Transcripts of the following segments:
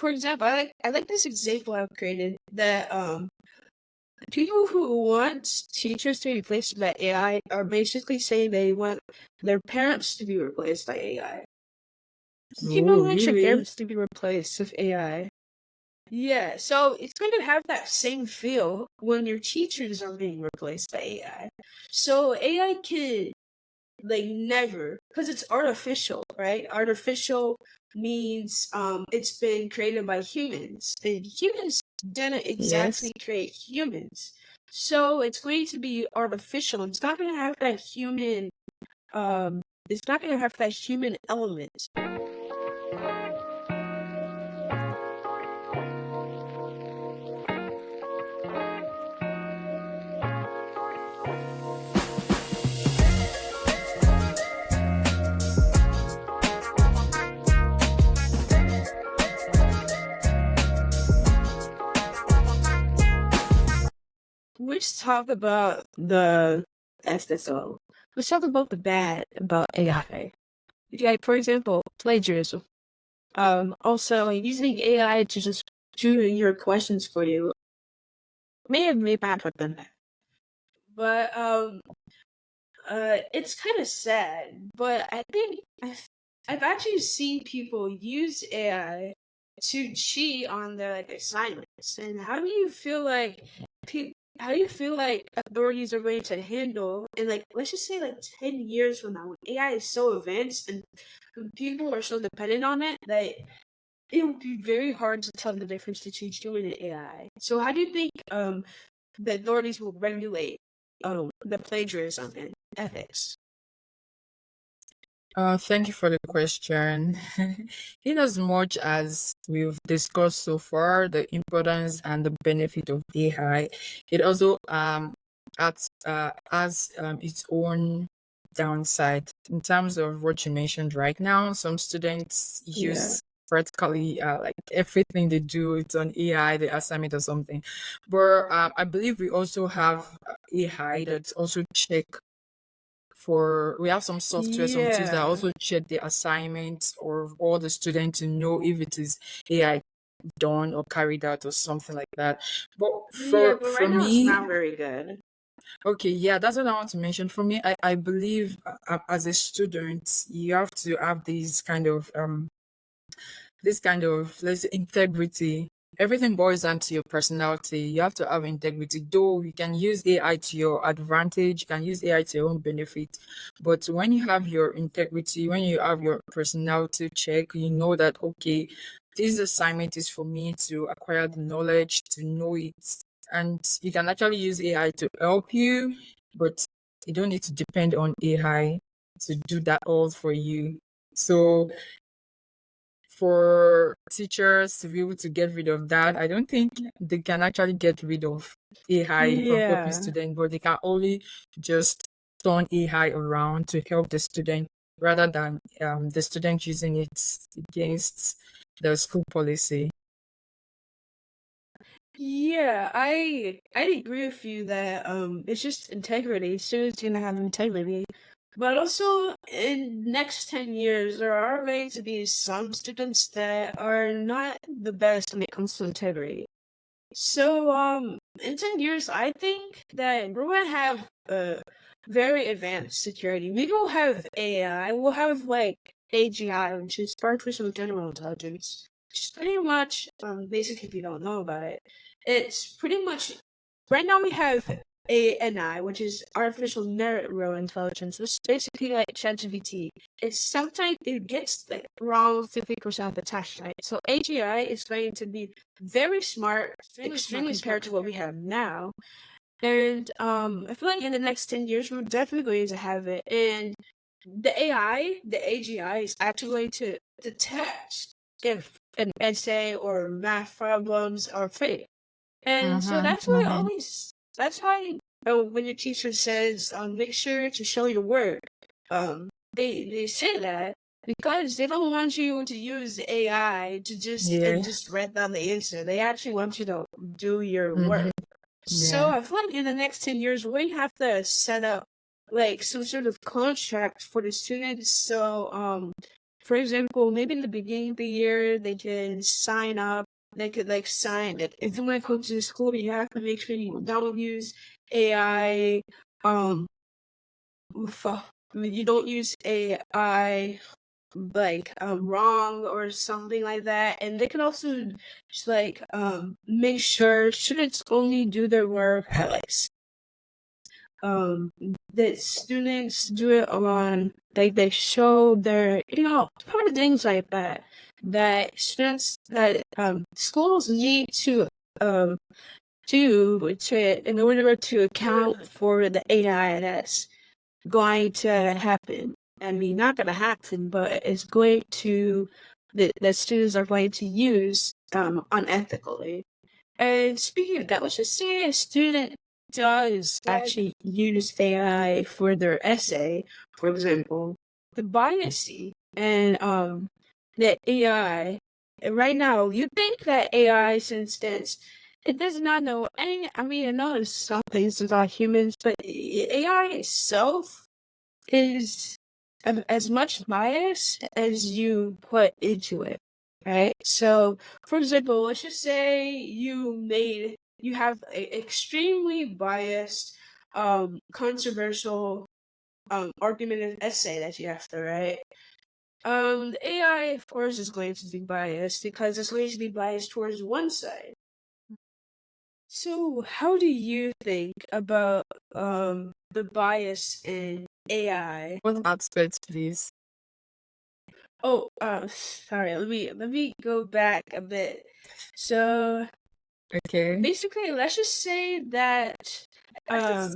for example, I like this example I've created that people who want teachers to be replaced by AI are basically saying they want their parents to be replaced by AI. People Oh, want your really? parents to be replaced with AI. Yeah, so it's going to have that same feel when your teachers are being replaced by AI. So AI can like never, because it's artificial, right? Artificial means it's been created by humans, and humans didn't Yes. exactly create humans. So it's going to be artificial. It's not going to have that human um it's not going to have that human element. Let's talk about the ethical. Let's talk about the bad about AI. Yeah, for example, plagiarism. Also using AI to just do your questions for you may have made bad than that. But it's kind of sad. But I think I've actually seen people use AI to cheat on their like assignments. And how do you feel like how do you feel like authorities are going to handle in like let's just say like 10 years from now when AI is so advanced and people are so dependent on it that it would be very hard to tell the difference between human and AI. So how do you think the authorities will regulate the plagiarism and ethics? Thank you for the question. In as much as we've discussed so far the importance and the benefit of AI, it also has its own downside in terms of what you mentioned right now. Some students Yeah. use practically like everything they do, it's on AI, the assignment or something. But I believe we also have AI that's also check for we have some software, some tools that Yeah. also check the assignments or all the students to know if it is AI done or carried out or something like that. But Yeah, but for right now it's me, not very good. okay, yeah, that's what I want to mention. For me, I believe as a student, you have to have this kind of let's say integrity. Everything boils down to your personality. You have to have integrity. Though you can use AI to your advantage, you can use AI to your own benefit. But when you have your integrity, when you have your personality check, you know that okay, this assignment is for me to acquire the knowledge, to know it. And you can actually use AI to help you, but you don't need to depend on AI to do that all for you. So for teachers to be able to get rid of that, I don't think they can actually get rid of AI from helping Yeah. students, but they can only just turn AI around to help the student rather than the student using it against the school policy. Yeah, I agree with you that it's just integrity. Students gonna have integrity. But also in next 10 years there are going to be some students that are not the best when it comes to integrity. So, in 10 years, I think that we're gonna have very advanced security. We will have AI. We'll have like AGI, which is artificial general intelligence, which is pretty much basically if you don't know about it, it's pretty much right now we have ANI, which is artificial narrow intelligence, which is basically like ChatGPT. It's sometimes it gets like around 50% of the task, right? So AGI is going to be very smart, extremely smart to what we have now. And I feel like in the next 10 years we're definitely going to have it. And the AI, the AGI is actually going to detect if an essay or math problems are fake. And so Mm-hmm, that's why mm-hmm. always that's why when your teacher says make sure to show your work, they say that because they don't want you to use AI to Yeah. just write down the answer. They actually want you to do your Mm-hmm. work. So Yeah. I feel like in the next 10 years we have to set up like some sort of contract for the students so For example, maybe in the beginning of the year, they can sign up. They could like sign it. If you want to come to the school, you have to make sure you don't use AI. Um, you don't use AI like wrong or something like that. And they can also just like make sure students only do their work at like um that students do it on like they show their kind of things like that that students that schools need to um do to in order to account for the AI that's going to happen. I mean, not going to happen, but it's going to that students are going to use unethically. And speaking of that, let's just say a student does actually use AI for their essay, for example, the biasy and that AI right now, you think that AI, since it does not know any. I mean, it knows some things about humans, but AI itself is as much bias as you put into it, right? So, for example, let's just say you have an extremely biased, controversial, argumentative essay that you have to write. The AI, of course, is going to be biased because it's going to be biased towards one side. So, how do you think about the bias in AI? What aspects, please? Oh, sorry. Let me go back a bit. So Okay. basically, let's just say that um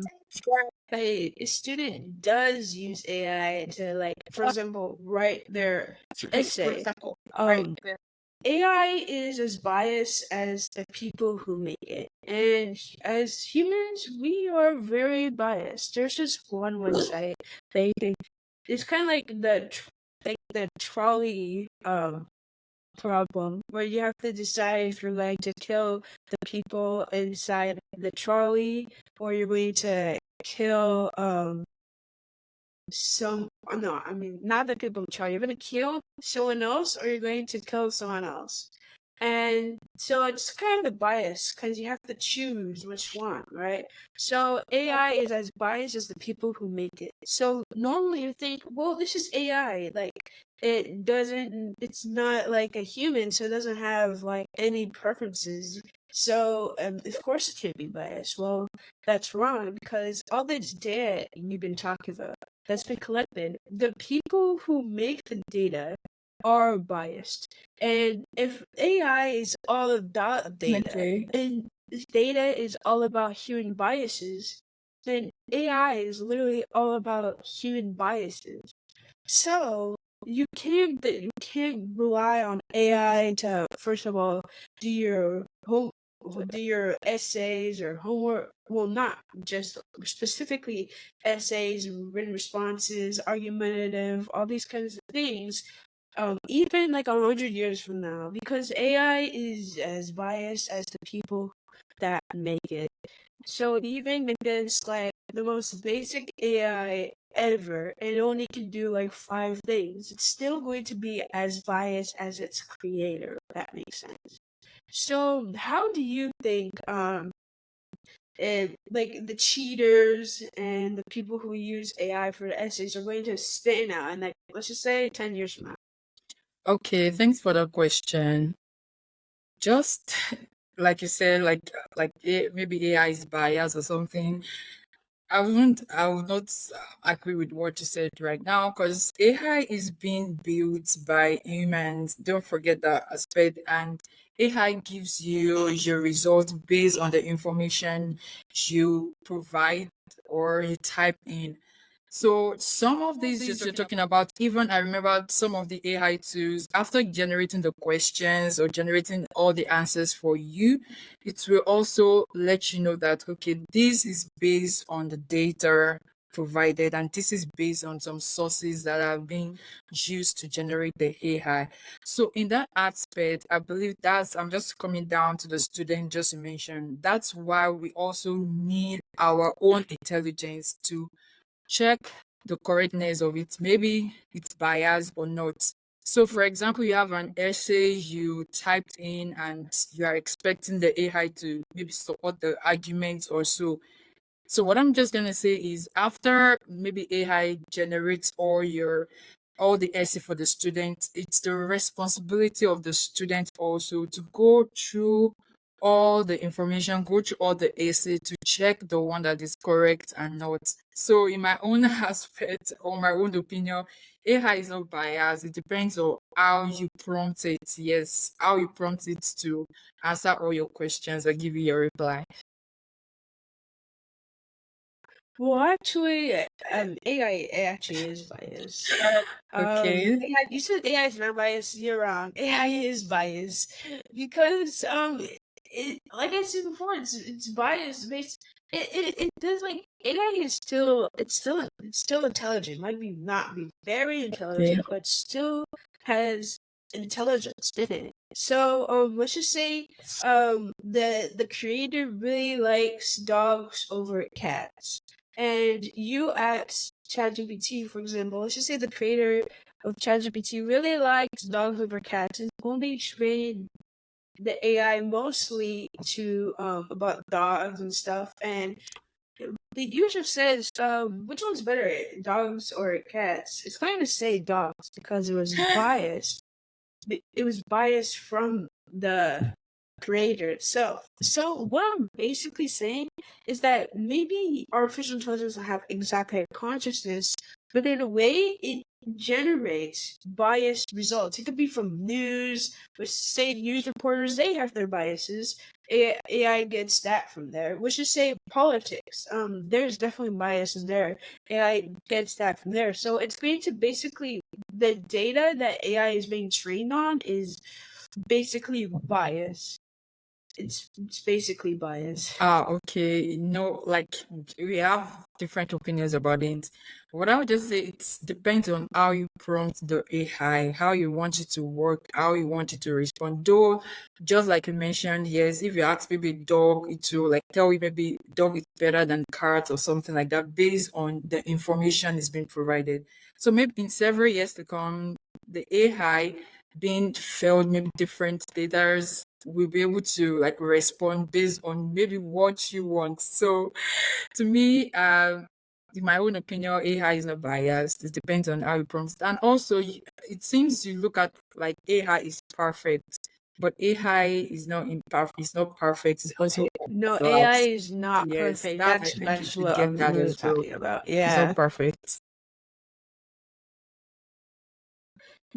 a student does use AI to like, for example, write their essay. AI is as biased as the people who make it, and as humans, we are very biased. There's just one side. They it's kind of like the trolley problem where you have to decide if you're going to kill the people inside the trolley or you're going to kill some no, I mean not the people in charge. You're gonna kill someone else or you're going to kill someone else. And so it's kind of biased because you have to choose which one, right? So AI is as biased as the people who make it. So normally you think, well, this is AI. Like it's not like a human, so it doesn't have like any preferences. So of course it can't be biased. Well, that's wrong because all this data you've been talking about that's been collected, the people who make the data are biased. And if AI is all about data, Okay. and data is all about human biases, then AI is literally all about human biases. So you can't rely on AI to first of all do your home do your essays or homework. Well, not just specifically essays, written responses, argumentative, all these kinds of things. Even like 100 years from now, because AI is as biased as the people that make it. So even if it's like the most basic AI ever, it only can do like 5 things. It's still going to be as biased as its creator, if that makes sense. So how do you think like the cheaters and the people who use AI for the essays are going to stand out and like let's just say 10 years from now? Okay, thanks for the question. Just like you said, maybe AI is biased or something. I would not agree with what you said right now because AI is being built by humans. Don't forget that aspect. And AI gives you your results based on the information you provide or you type in. So some of these you're talking about, even I remember some of the AI tools, after generating the questions or generating all the answers for you, it will also let you know that, okay, this is based on the data provided and this is based on some sources that have been used to generate the AI. So in that aspect, I believe I'm just coming down to the student just to mention, that's why we also need our own intelligence to check the correctness of it. Maybe it's biased or not. So, for example, you have an essay you typed in and you are expecting the AI to maybe support the argument or so. So what I'm just gonna say is after maybe AI generates all the essay for the student, it's the responsibility of the student also to go through all the information, go through all the essay to check the one that is correct and not. So in my own aspect or my own opinion, AI is not biased. It depends on how you prompt it. Yes, how you prompt it to answer all your questions or give you your reply. Well, actually, AI actually is biased. Okay. AI, you said AI is not biased. You're wrong. AI is biased because like I said before, it's biased based. It does like AI is still intelligent. Might be not be very Okay. intelligent, but still has intelligence in it. So let's just say the creator really likes dogs over cats, and you ask ChatGPT, for example, let's just say the creator of ChatGPT really likes dogs over cats, and only trained the AI mostly to about dogs and stuff, and the user says, which one's better, dogs or cats? It's going to say dogs because it was biased. It was biased from the creator itself. So what I'm basically saying is that maybe artificial intelligence will have exactly a consciousness, but in a way it generates biased results. It could be from news, which say news reporters, they have their biases. AI gets that from there. Which is say politics. There's definitely biases there. AI gets that from there. So it's going to basically, the data that AI is being trained on is basically biased. It's basically biased. Ah, okay. No, like we have different opinions about it. What I would just say it depends on how you prompt the AI, how you want it to work, how you want it to respond. Though, just like you mentioned, yes, if you ask maybe dog, it will like tell you maybe dog is better than cat or something like that based on the information is being provided. So maybe in several years to come, the AI being fed maybe different data will be able to like respond based on maybe what you want. So to me, in my own opinion, AI is not biased. It depends on how you prompt it. And also it seems you look at like AI is perfect, but AI is not imperfect, it's not perfect, it's also No, AI flawed. is not Yes, perfect. that I That's think you that's should what get I'm that really as well. talking about. It's Yeah. not perfect.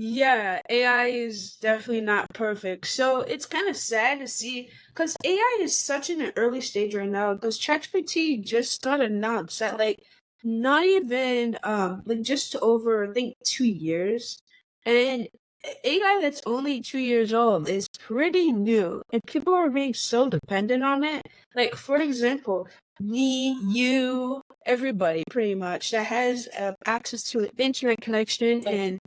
Yeah, AI is definitely not perfect. So it's kind of sad to see because AI is such in an early stage right now. Because ChatGPT just got announced that like not even like just over I think 2 years, and AI that's only 2 years old is pretty new, and people are being so dependent on it. Like for example, me, you, everybody pretty much that has access to an internet connection and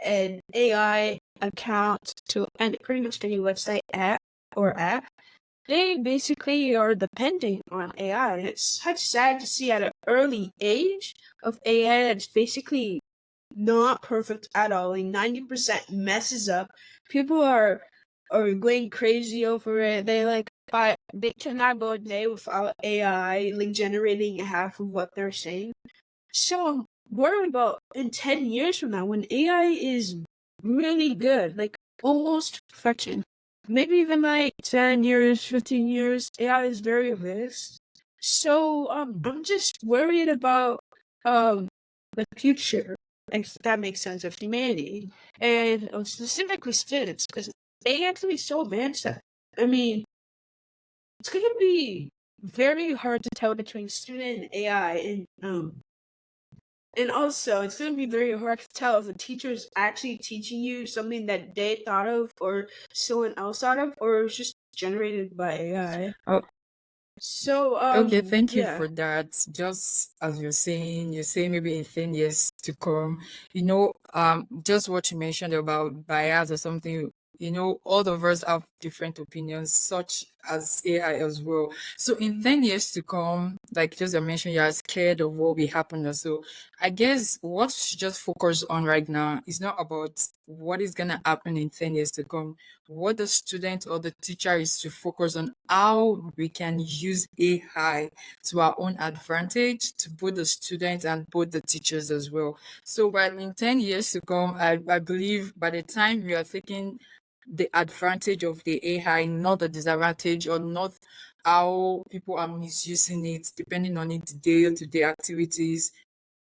an AI account to and pretty much any website app, they basically are depending on AI. And it's such sad to see at an early age of AI that's basically not perfect at all. Like 90% messes up. People are going crazy over it. They cannot go a day without AI like generating half of what they're saying. So I'm worried about in 10 years from now when AI is really good, like almost perfection. Maybe even like 10 years, 15 years, AI is very advanced. So I'm just worried about um the future, if that makes sense, of humanity. And specifically students, because they have to be so advanced that I mean it's gonna be very hard to tell between student and AI and also, it's going to be very hard to tell if the teacher is actually teaching you something that they thought of or someone else thought of, or it's just generated by AI. Oh, So, okay, thank you yeah. for that. Just as you're saying maybe in 10 years to come, just what you mentioned about bias or something, all of us have different opinions, such as AI as well. So in 10 years to come, like just I mentioned, you're scared of what will happen or so. I guess what we should just focus on right now is not about what is gonna happen in 10 years to come. What the student or the teacher is to focus on how we can use AI to our own advantage to both the students and both the teachers as well. So while in 10 years to come, I believe by the time we are taking the advantage of the AI, not the disadvantage, or not how people are misusing it, depending on its day-to-day activities.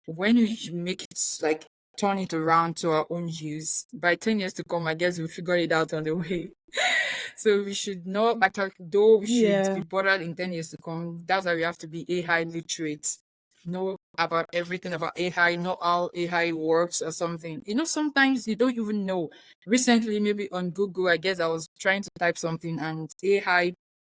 When we make it like turn it around to our own use, by 10 years to come, I guess we'll figure it out on the way. So we should not actually, though we should be Yeah. bothered in 10 years to come, that's why we have to be AI literate. Know about everything about AI, know how AI works or something. Sometimes you don't even know. Recently, maybe on Google, I guess I was trying to type something and AI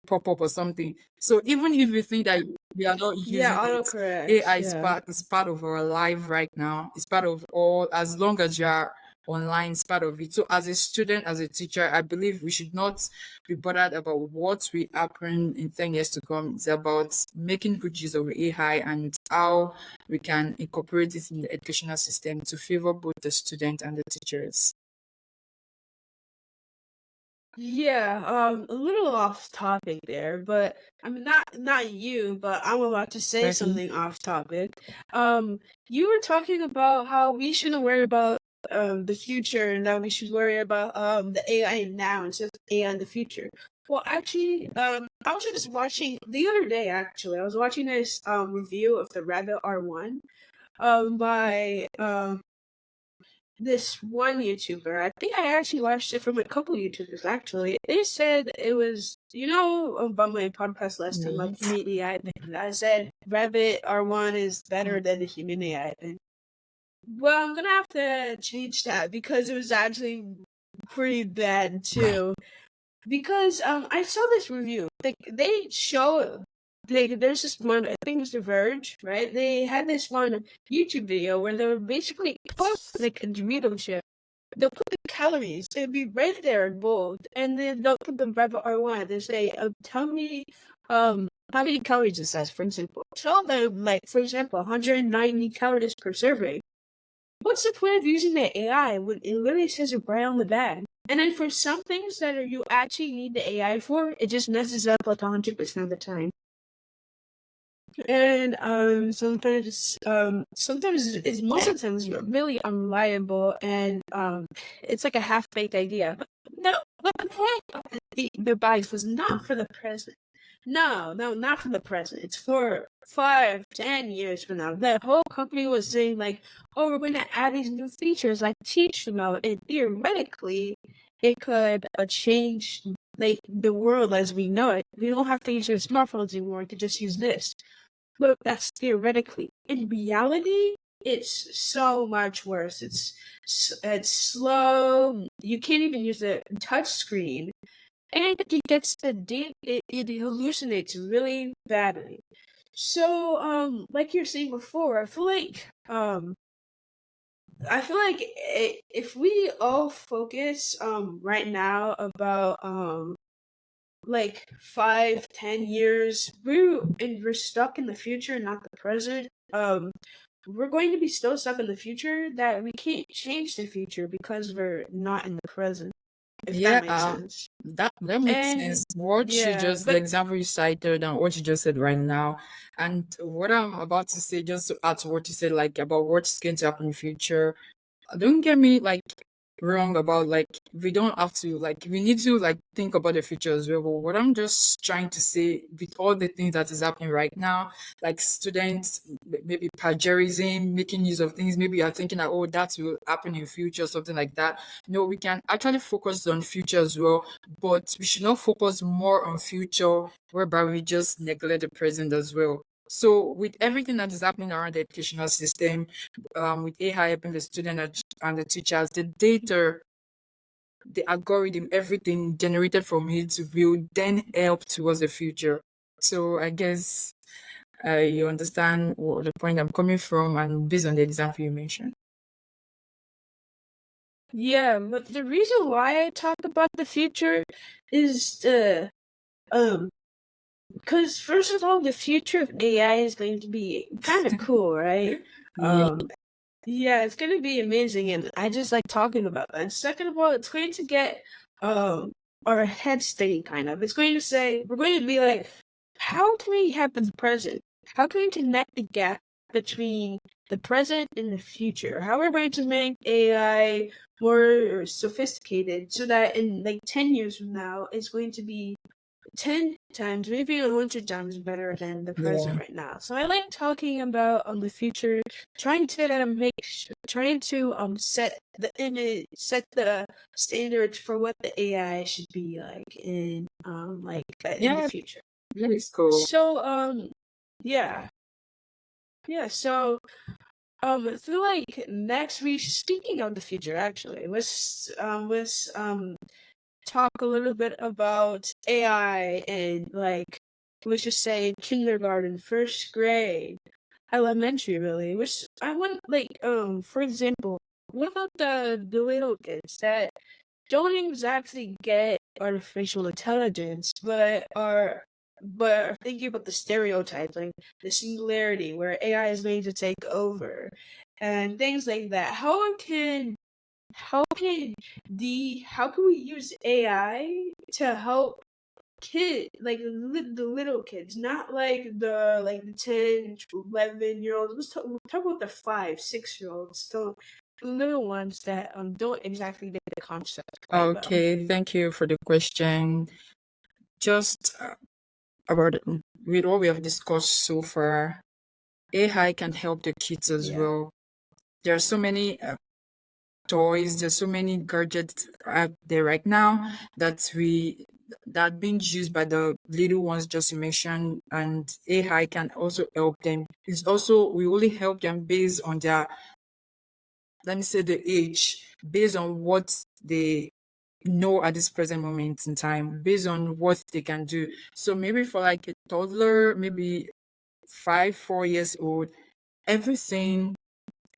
pop up or something. So even if you think that we are not Yeah, using it, autocorrect. AI Yeah. is part of our life right now. It's part of all, as long as you are online, is part of it. So as a student, as a teacher, I believe we should not be bothered about what will happen in 10 years to come. It's about making good use of AI and how we can incorporate it in the educational system to favor both the student and the teachers. Yeah, a little off topic there, but I mean not you, but I'm about to say Okay. something off topic. You were talking about how we shouldn't worry about the future and that we should worry about the AI now instead of AI in the future. Well, actually, I was just watching the other day. Actually, I was watching this review of the Rabbit R1 by this one YouTuber. I think I actually watched it from a couple YouTubers actually. They said it was, about my podcast last time about Yes. human AI thing. I said Rabbit R1 is better than the human AI thing. Well, I'm gonna have to change that because it was actually pretty bad too. Because I saw this review. They show there's this one, I think it's The Verge, right? They had this one YouTube video where they were basically put like a tomato chip. They'll put the calories. It'll be right there in bold, and then they'll put the Bravo R1. They say, "Tell me, how many calories it says." For example, tell them like, for example, 190 calories per serving. What's the point of using the AI when it literally says it right on the bag? And then for some things that you actually need the AI for, it just messes up like 100% of the time. And sometimes it's most of the times really unreliable, and it's like a half baked idea. But no, but the point of the advice was not for the present. No, no, not for the present. It's for 5, 10 years from now. The whole company was saying like, "Oh, we're going to add these new features like teach mode," and theoretically, it could change like the world as we know it. We don't have to use our smartphones anymore. We could just use this. Look, that's theoretically. In reality, it's so much worse. It's slow. You can't even use a touch screen, and it gets it hallucinates really badly. So, like you're saying before, if we all focus right now about like 5, 10 years, we're stuck in the future, not the present. We're going to be still stuck in the future that we can't change the future because we're not in the present, if that Yeah, makes sense. that makes And sense. What you yeah, just the but example you cited and what you just said right now, and what I'm about to say, just to add to what you said, like about what's going to happen in the future. Don't get me like wrong about like we don't have to like we need to like think about the future as well. But what I'm just trying to say with all the things that is happening right now, like students maybe plagiarism, making use of things, maybe you're thinking that oh that will happen in future, something like that. No, we can actually focus on future as well, but we should not focus more on future whereby we just neglect the present as well. So with everything that is happening around the educational system, with AI helping the student and the teachers, the data, the algorithm, everything generated from it will then help towards the future. So I guess you understand the point I'm coming from, and based on the example you mentioned. Yeah, but the reason why I talk about the future is um because first of all, the future of AI is going to be kind of cool, right? Yeah. Um, yeah, it's gonna be amazing, and I just like talking about that. And second of all, it's going to get um our head state kind of. It's going to say we're going to be like, how can we have the present? How can we connect the gap between the present and the future? How are we going to make AI more sophisticated so that in like 10 years from now, it's going to be 10 times, maybe 100 times better than the present Yeah. right now. So I like talking about the future, trying to trying to set the image, set the standards for what the AI should be like in the Yeah, future. that is cool. So yeah. Yeah, so I feel like next week, speaking of the future actually, let's talk a little bit about AI and like let's just say kindergarten, first grade, elementary really. Which I want like for example, what about the little kids that don't exactly get artificial intelligence but are thinking about the stereotypes, like the singularity where AI is going to take over and things like that. How can we use AI to help the little kids, not like the 10, 11-year olds. Let's talk about the 5, 6-year olds. So the little ones that don't exactly get the concept quite well. Okay, thank you for the question. Just about with what we have discussed so far, AI can help the kids as Yeah. well. There are so many toys, there's so many gadgets out there right now that being used by the little ones just you mentioned, and AI can also help them. It's also we only help them based on their, let me say, the age, based on what they know at this present moment in time, based on what they can do. So maybe for like a toddler, maybe 5, 4 years old, everything,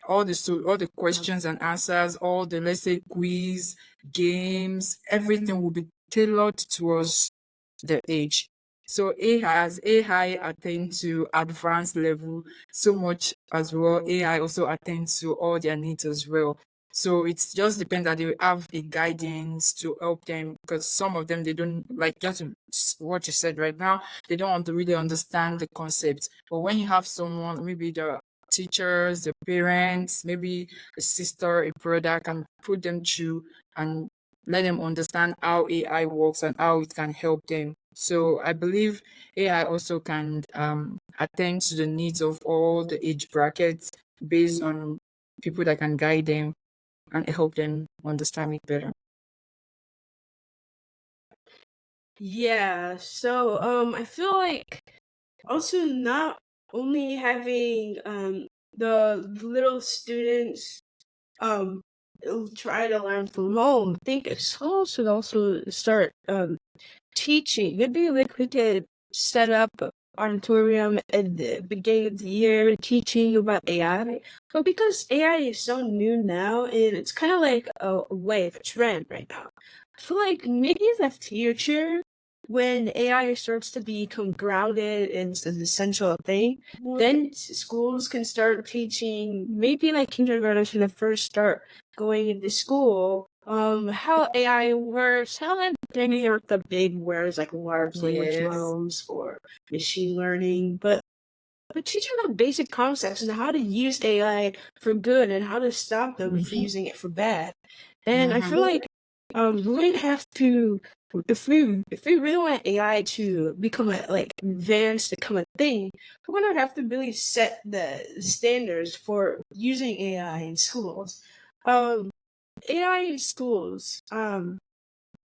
all the questions and answers, all the, let's say, quiz, games, everything will be tailored towards the age. So as AI attains to advanced level so much as well, AI also attains to all their needs as well. So it just depends that they have a guidance to help them, because some of them they don't like, just what you said right now, they don't want to really understand the concept. But when you have someone, maybe the teachers, the parents, maybe a sister, a brother, can put them through and let them understand how AI works and how it can help them. So I believe AI also can attend to the needs of all the age brackets based on people that can guide them and help them understand it better. Yeah. So I feel like also not only having the little students um try to learn from home. I think schools should also start teaching. Maybe like we could set up an auditorium at the beginning of the year teaching about AI. But because AI is so new now and it's kind of like a wave, a trend right now. I feel like maybe in the future, when AI starts to become grounded and the essential thing, then schools can start teaching, maybe like kindergarten should have first start going into school, how AI works, how like they are the big words like large language Yes. models or machine learning, but teaching them basic concepts and how to use AI for good and how to stop them from Mhm. using it for bad. And I feel Mhm. like we're gonna have to if we really want AI to become a like advanced, become a thing, we're gonna have to really set the standards for using AI in schools. Um, AI in schools.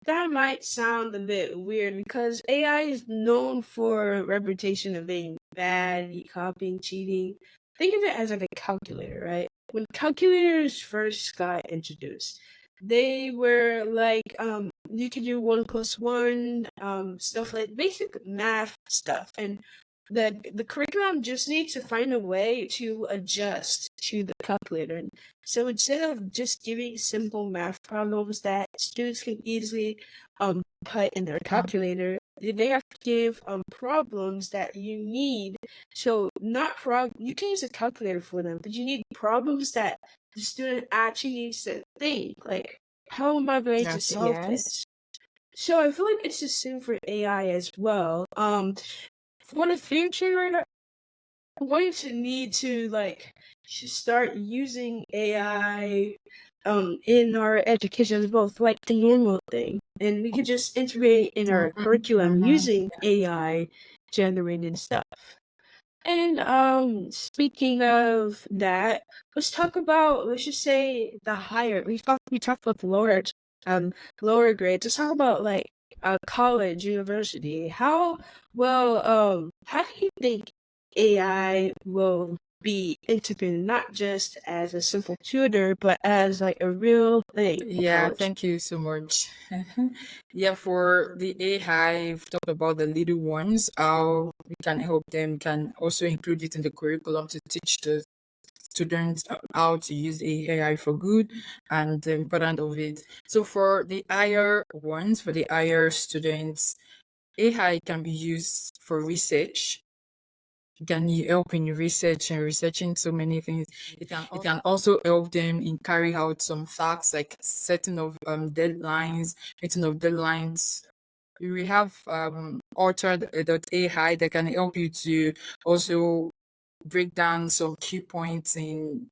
That might sound a bit weird because AI is known for a reputation of being bad, copying, cheating. Think of it as like a calculator, right? When calculators first got introduced, they were like you could do 1 plus 1, stuff like basic math stuff. And The curriculum just needs to find a way to adjust to the calculator. So instead of just giving simple math problems that students can easily put in their calculator, they have to give problems that you need. So not you can use a calculator for them, but you need problems that the student actually needs to think, like, how am I going to Yes, solve yes. this? So I feel like it's the same for AI as well. For the future, we're going to need to start using AI in our education as both like the normal thing, and we can just integrate in our curriculum Mhm. using AI generated stuff. And speaking of that, let's just say the higher we talked about the lower grades. Let's talk about like college, university. How do you think AI will be integrated not just as a simple tutor, but as like a real thing in Yeah, college? thank you so much. Yeah, for the AI, we've talked about the little ones, how we can help them, can also include it in the curriculum to teach the students how to use the AI for good and the importance of it. So for the higher ones, for the higher students, AI can be used for research. It can help in research and researching so many things. It can also help them in carry out some tasks like setting of deadlines, meeting of deadlines. We have AI that can help you to also break down some key points in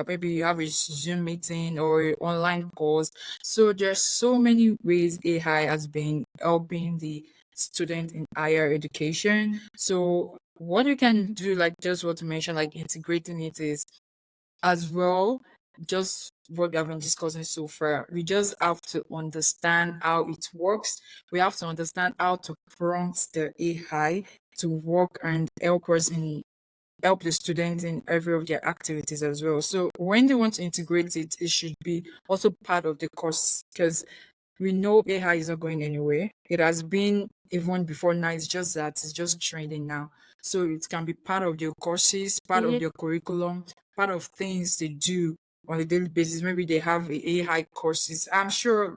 maybe you have a Zoom meeting or online course. So there's so many ways AI has been helping the student in higher education. So what you can do, like just what you mentioned, like integrating it is as well, just what we have been discussing so far. We just have to understand how it works. We have to understand how to prompt the AI to work and help the students in every of their activities as well. So when they want to integrate it, it should be also part of the course because we know AI is not going anywhere. It has been even before now. It's just that it's just trending now. So it can be part of your courses, part of Mhm. your curriculum, part of things they do on a daily basis. Maybe they have AI courses. I'm sure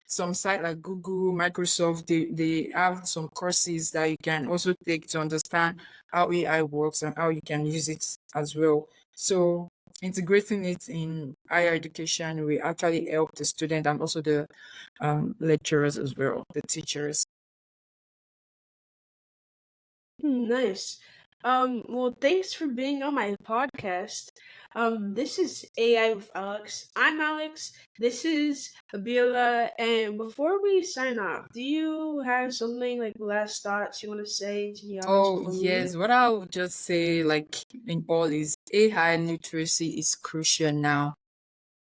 some site like Google, Microsoft, they have some courses that you can also take to understand how AI works and how you can use it as well. So integrating it in higher education will actually help the student and also the lecturers as well, the teachers. Nice. Well, thanks for being on my podcast. This is AI with Alex. I'm Alex. This is Abiola. And before we sign off, do you have something like last thoughts you want to say to the audience Oh, before we leave? yes. What I would just say, like in all, is AI literacy is crucial now.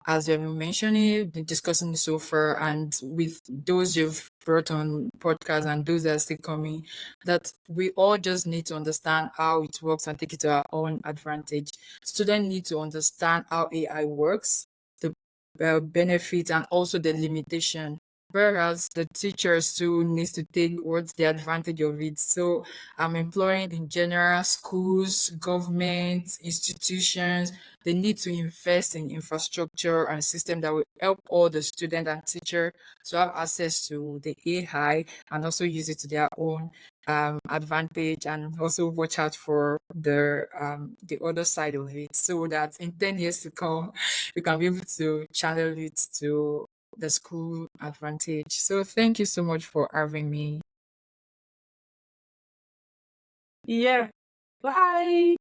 As we have been mentioning, been discussing so far, and with those you've brought on podcasts and those that are still coming, that we all just need to understand how it works and take it to our own advantage. Students need to understand how AI works, the benefits, and also the limitation. Whereas the teachers too needs to take what's the advantage of it. So I'm employing in general schools, governments, institutions, they need to invest in infrastructure and system that will help all the student and teacher to have access to the AI and also use it to their own advantage, and also watch out for the other side of it so that in 10 years to come we can be able to channel it to the school advantage. So thank you so much for having me. Yeah. Bye.